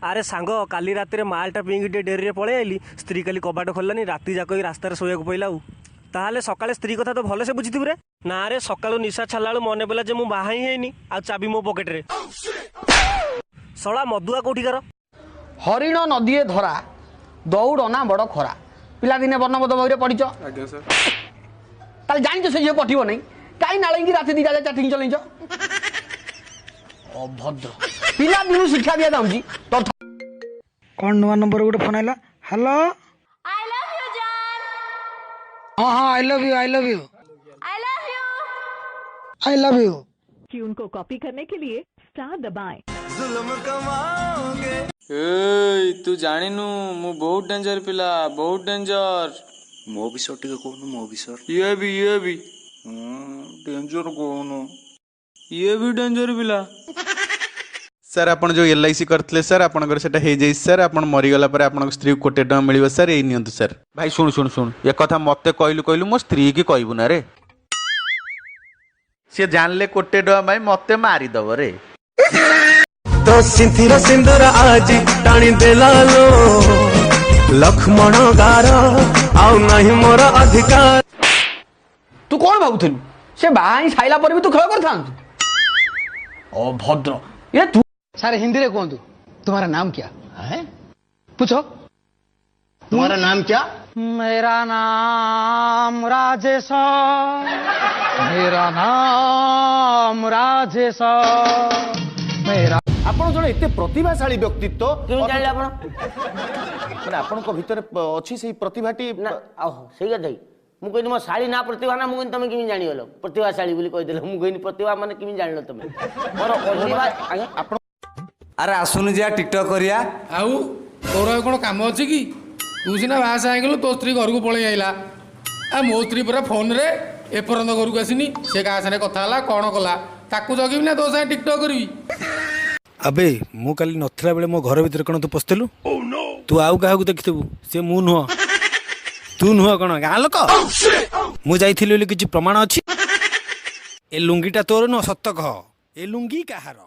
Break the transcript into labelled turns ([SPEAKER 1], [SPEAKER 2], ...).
[SPEAKER 1] ଆରେ ସାଙ୍ଗ କାଲି ରାତିରେ ମାଲଟା ପିଇକି ଟିକେ ଡେରିରେ ପଳେଇ ଆଇଲି। ସ୍ତ୍ରୀ କାଲି କବାଟ ଖୋଲିଲାନି, ରାତି ଯାକ ରାସ୍ତାରେ ଶୋଇବାକୁ ପଇଲା। ଆଉ ତାହେଲେ ସକାଳେ ସ୍ତ୍ରୀ କଥା ତ ଭଲସେ ବୁଝିଥିବୁ ରେ। ନା ରେ, ସକାଳୁ ନିଶା ଛାଡ଼ିଲା ବେଳୁ ମନେ ପଡ଼ିଲା ଯେ ମୁଁ ବାହା ହିଁ ହେଇନି, ଆଉ ଚାବି ମୋ ପକେଟରେ। ଶଳା ମଦୁଆ କୋଉଠିକାର?
[SPEAKER 2] ହରିଣ ନଦୀଏ ଧରା ଦୌଡ଼ ନା ବଡ଼ ଖରା। ପିଲାଦିନେ ବର୍ଣ୍ଣବୋଧ ବହିରେ ପଢିଛ?
[SPEAKER 3] ଆଜ୍ଞା ସାର୍।
[SPEAKER 2] ତାହେଲେ ଜାଣିଛ ସେ ଝିଅ ପଠିବ ନାହିଁ। କାହିଁ ନାଳେଇକି ରାତି ଦିଟା ଯାଏ ଚାଟିଂ ଚଲେଇଛ? ଅଭଦ୍ର। ପିଲାଦିନୁ ଶିକ୍ଷା ଦିଆଯାଉଛି।
[SPEAKER 4] कौन नुआ नंबर गोटे फोन आइला? Hello
[SPEAKER 5] I love you, John.
[SPEAKER 4] हाँ हाँ I love you I love you
[SPEAKER 5] I love you.
[SPEAKER 4] I love you.
[SPEAKER 6] Tune को कॉपी करने के लिए स्टार दबाएं।
[SPEAKER 3] तू जानिनु मु बहुत डेंजर पिला, बहुत डेंजर।
[SPEAKER 7] मो विषय टिके कहूनु, मो विषय।
[SPEAKER 3] ये भी डेंजर कहूनु, ये भी डेंजर पिला।
[SPEAKER 8] सर आपण जो LIC करते सर आपनकर सेटा हे जाई सर, आपण मरीगला पर आपण स्त्री को कोटे टका मिलिबो सर, ए नियंतु सर। भाई सुन सुन सुन, ए कथा मते कहलु मो स्त्री की कहबु ना रे। से जानले कोटे टका भाई मते मारी दबो रे।
[SPEAKER 9] तो सिंथिर सिंदूर आज टाणी देलालो लक्ष्मण गार आउ नहीं मोर अधिकार।
[SPEAKER 2] तू कौन भाବୁଥିଲୁ? ସେ ବାହା ହିଁ ସାଇଲା ପରେ ବି ତୁ ଖେଳ କରିଥାନ୍ତୁ? ଅଭଦ୍ର। ଏ ତୁ
[SPEAKER 4] सर हिंदी रे कहतु, तुम्हारा नाम क्या है? पूछो तुम्हारा नाम क्या? मेरा नाम राजेश, मेरा नाम राजेश, मेरा।
[SPEAKER 10] आपण जड़े एते प्रतिभाशाली व्यक्तित्व
[SPEAKER 11] केमी जानिले आपण?
[SPEAKER 10] माने आपनको भितर अछि सेही प्रतिभाटी
[SPEAKER 11] ना ओहो सही कथै। मु कहनी मो शाली ना प्रतिभा ना, मु कहनी तमे केमी जानिगलो प्रतिभाशाली बोली कहि देले। मु कहनी प्रतिभा माने केमी जानिलो तमे? मोर प्रतिभा
[SPEAKER 10] आपण।
[SPEAKER 9] अरे आसुनु जा टिकटॉक करिया।
[SPEAKER 12] आउ तोर कोन काम अछि कि? तू सिना बास आइगलो, तो स्त्री घर को पळै आइला। आ मो स्त्री पर फोन रे एपरंद घर को आसिनी, से का साने कथा हला कोन कला, ताकू जगिबी ना तो साने टिकटॉक करबी।
[SPEAKER 4] अबे मु काली नथला बेले मो घर भीतर कोन तू पस्तलु? तू आउ काहाकू देखिथबु, से मु नुह, तू नुह कोन गां लोक? मु जाइथिलि बोली किछि प्रमाण अछि? ए लुंगीटा तोर न सत्य कह, ए लुंगी काहार?